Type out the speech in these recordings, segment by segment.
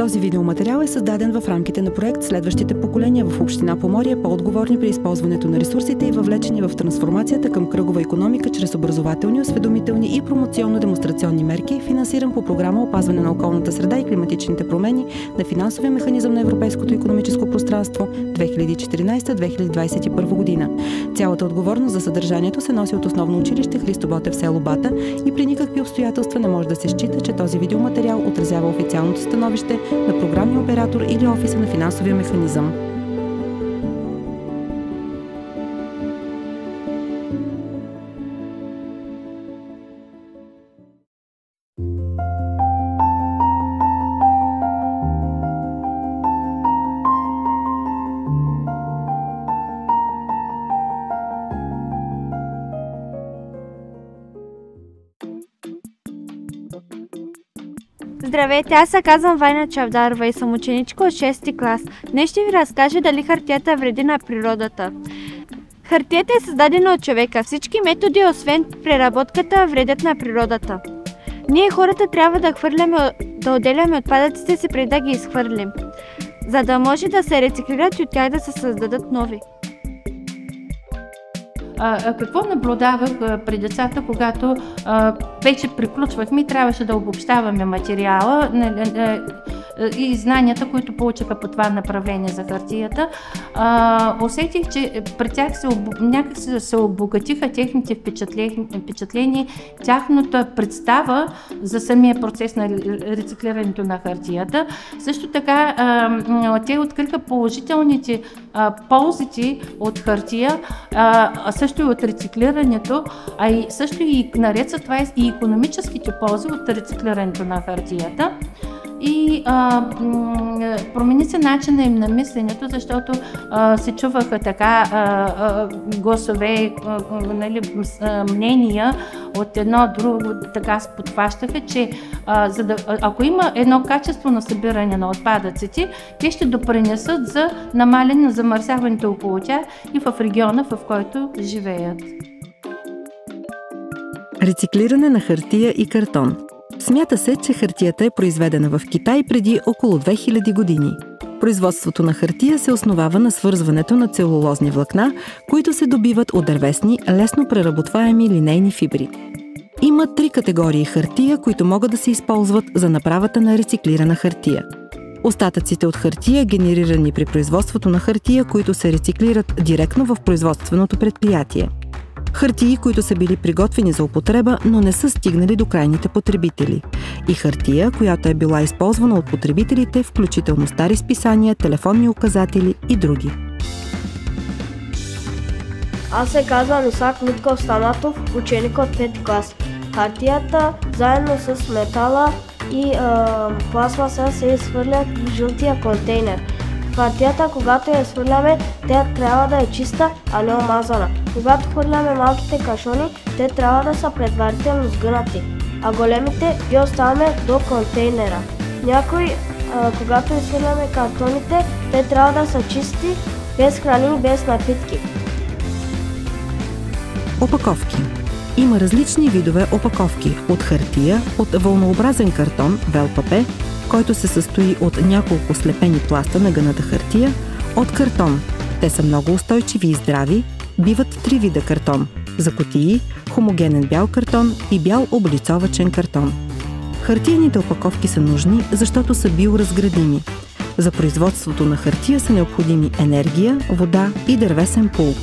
Този видеоматериал е създаден в рамките на проект "Следващите поколения в община Поморие по-отговорни при използването на ресурсите и въвлечени в трансформацията към кръгова икономика чрез образователни, осведомителни и промоционно-демонстрационни мерки", финансиран по програма "Опазване на околната среда и климатичните промени" на финансовия механизъм на Европейското икономическо пространство 2014-2021 година. Цялата отговорност за съдържанието се носи от Основно училище Христо Ботев, село Бата, и при никакви обстоятелства не може да се счита, че този видеоматериал отразява официалното становище на програмния оператор или офиса на финансовия механизъм. Здравейте, аз се казвам Вайна Чавдарова и съм ученичка от 6-ти клас. Днес ще ви разкажа дали хартията вреди на природата. Хартията е създадена от човека. Всички методи, освен преработката, вредят на природата. Ние хората трябва да отделяме отпадъците си преди да ги изхвърлим, за да може да се рециклират и от тях да се създадат нови. Какво наблюдавах при децата, когато вече приключвахме и трябваше да обобщаваме материала и знанията, които получиха по това направление за хартията. Усетих, че при тях някак се обогатиха техните впечатления, тяхната представа за самия процес на рециклирането на хартията. Също така те откриха положителните ползите от хартия, също и от рециклирането, а и също и наред с това и икономическите ползи от рециклирането на хартията. И промени се начина им на мисленето, защото се чуваха така гласове, мнения от едно друго, така се подхващаха, че ако има едно качествено събиране на отпадъците, те ще допринесат за намаляне на замърсяването около тях и в региона, в който живеят. Рециклиране на хартия и картон. Смята се, че хартията е произведена в Китай преди около 2000 години. Производството на хартия се основава на свързването на целулозни влакна, които се добиват от дървесни, лесно преработваеми линейни фибри. Има 3 категории хартия, които могат да се използват за направата на рециклирана хартия. Остатъците от хартия, генерирани при производството на хартия, които се рециклират директно в производственото предприятие. Хартии, които са били приготвени за употреба, но не са стигнали до крайните потребители. И хартия, която е била използвана от потребителите, включително стари списания, телефонни указатели и други. Аз се казвам Исак Митков Стаматов, ученик от 5 клас. Хартията заедно с метала и пластмаса се изхвърлят в жълтия контейнер. Хартията, когато я свърляме, тя трябва да е чиста, а не омазана. Когато хвърляме малките кашони, те трябва да са предварително сгънати, а големите ги оставяме до контейнера. Когато изхвърляме картоните, те трябва да са чисти, без храни и без напитки. Опаковки. Има различни видове опаковки от хартия, от вълнообразен картон, ВЛПП, който се състои от няколко слепени пласта на гъната хартия, от картон. Те са много устойчиви и здрави, биват 3 вида картон – за кутии, хомогенен бял картон и бял облицовъчен картон. Хартийните опаковки са нужни, защото са биоразградими. За производството на хартия са необходими енергия, вода и дървесен пулп.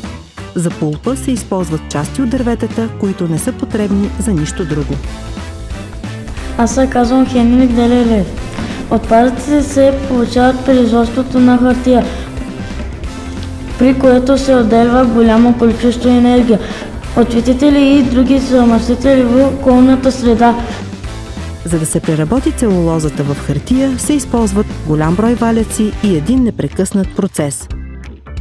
За пулпа се използват части от дърветата, които не са потребни за нищо друго. Аз се казвам Хенрик Делелев. Отпадъците се получават при производството на хартия, при което се отделя голямо количество енергия, отвитители и други замърсители в околната среда. За да се преработи целулозата в хартия, се използват голям брой валяци и един непрекъснат процес.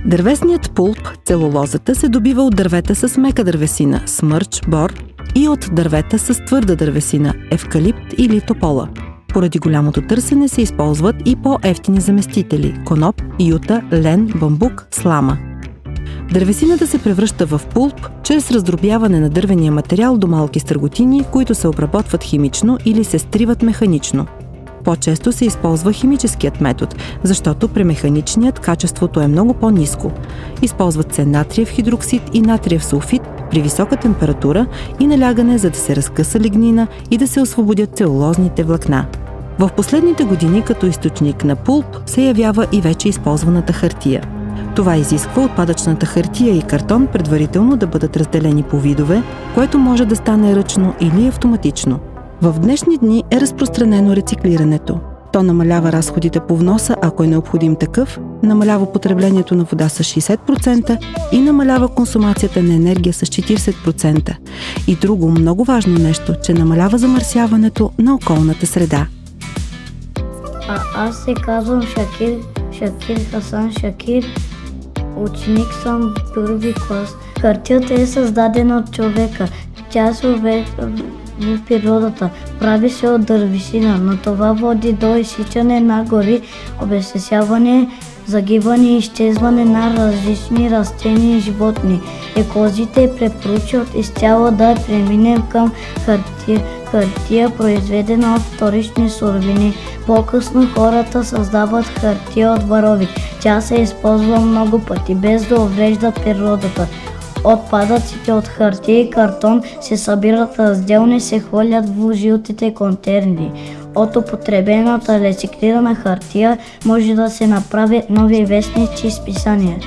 Дървесният пулп, целулозата, се добива от дървета с мека дървесина, смърч, бор, и от дървета с твърда дървесина, евкалипт или топола. Поради голямото търсене се използват и по-евтини заместители – коноп, юта, лен, бамбук, слама. Дървесината се превръща в пулп чрез раздробяване на дървения материал до малки стърготини, които се обработват химично или се стриват механично. По-често се използва химическият метод, защото при механичният качеството е много по-ниско. Използват се натриев хидроксид и натриев сулфид при висока температура и налягане, за да се разкъса лигнина и да се освободят целулозните влакна. В последните години като източник на пулп се явява и вече използваната хартия. Това изисква отпадъчната хартия и картон предварително да бъдат разделени по видове, което може да стане ръчно или автоматично. В днешни дни е разпространено рециклирането. То намалява разходите по вноса, ако е необходим такъв, намалява потреблението на вода с 60% и намалява консумацията на енергия с 40%. И друго много важно нещо, че намалява замърсяването на околната среда. Аз се казвам Шакир Хасан Шакир. Ученик съм в първи клас. Хартията е създадена от човека. Тя се в природата. Прави се от дървесина, но това води до изсичане на гори, обезлесяване, загиване и изчезване на различни растения и животни. Еколозите препоръчват изцяло да преминем към хартия, произведена от вторични суровини. По-късно хората създават хартия от варовик. Тя се използва много пъти, без да уврежда природата. Отпадъците от хартия и картон се събират разделно и се хвърлят в жълтите контейнери. От употребената рециклирана хартия може да се направят нови вестници и списания.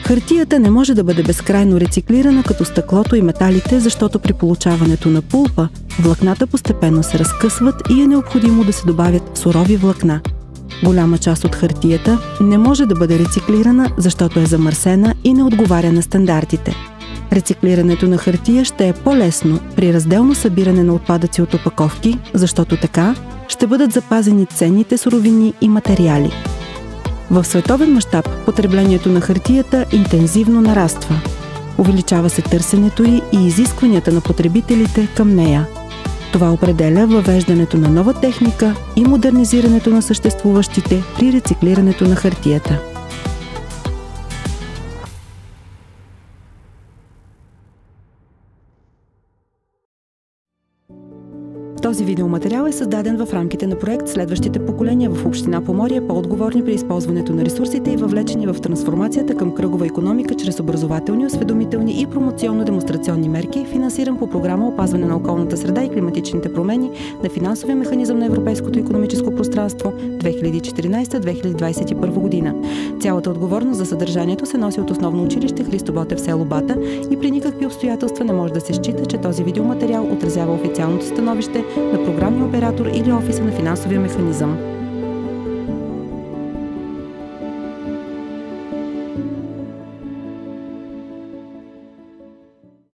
Хартията не може да бъде безкрайно рециклирана като стъклото и металите, защото при получаването на пулпа влакната постепенно се разкъсват и е необходимо да се добавят сурови влакна. Голяма част от хартията не може да бъде рециклирана, защото е замърсена и не отговаря на стандартите. Рециклирането на хартия ще е по-лесно при разделно събиране на отпадъци от опаковки, защото така ще бъдат запазени ценните суровини и материали. В световен мащаб потреблението на хартията интензивно нараства. Увеличава се търсенето ѝ и изискванията на потребителите към нея. Това определя въвеждането на нова техника и модернизирането на съществуващите при рециклирането на хартията. Този видеоматериал е създаден в рамките на проект "Следващите поколения в община Поморие по-отговорни при използването на ресурсите и въвлечени в трансформацията към кръгова икономика чрез образователни, осведомителни и промоционно-демонстрационни мерки", финансиран по програма "Опазване на околната среда и климатичните промени" на финансовия механизъм на Европейското икономическо пространство 2014-2021 година. Цялата отговорност за съдържанието се носи от Основно училище Христо Ботев, село Бата, и при никакви обстоятелства не може да се счита, че този видеоматериал отразява официалното становище на програмния оператор или офиса на финансовия механизъм.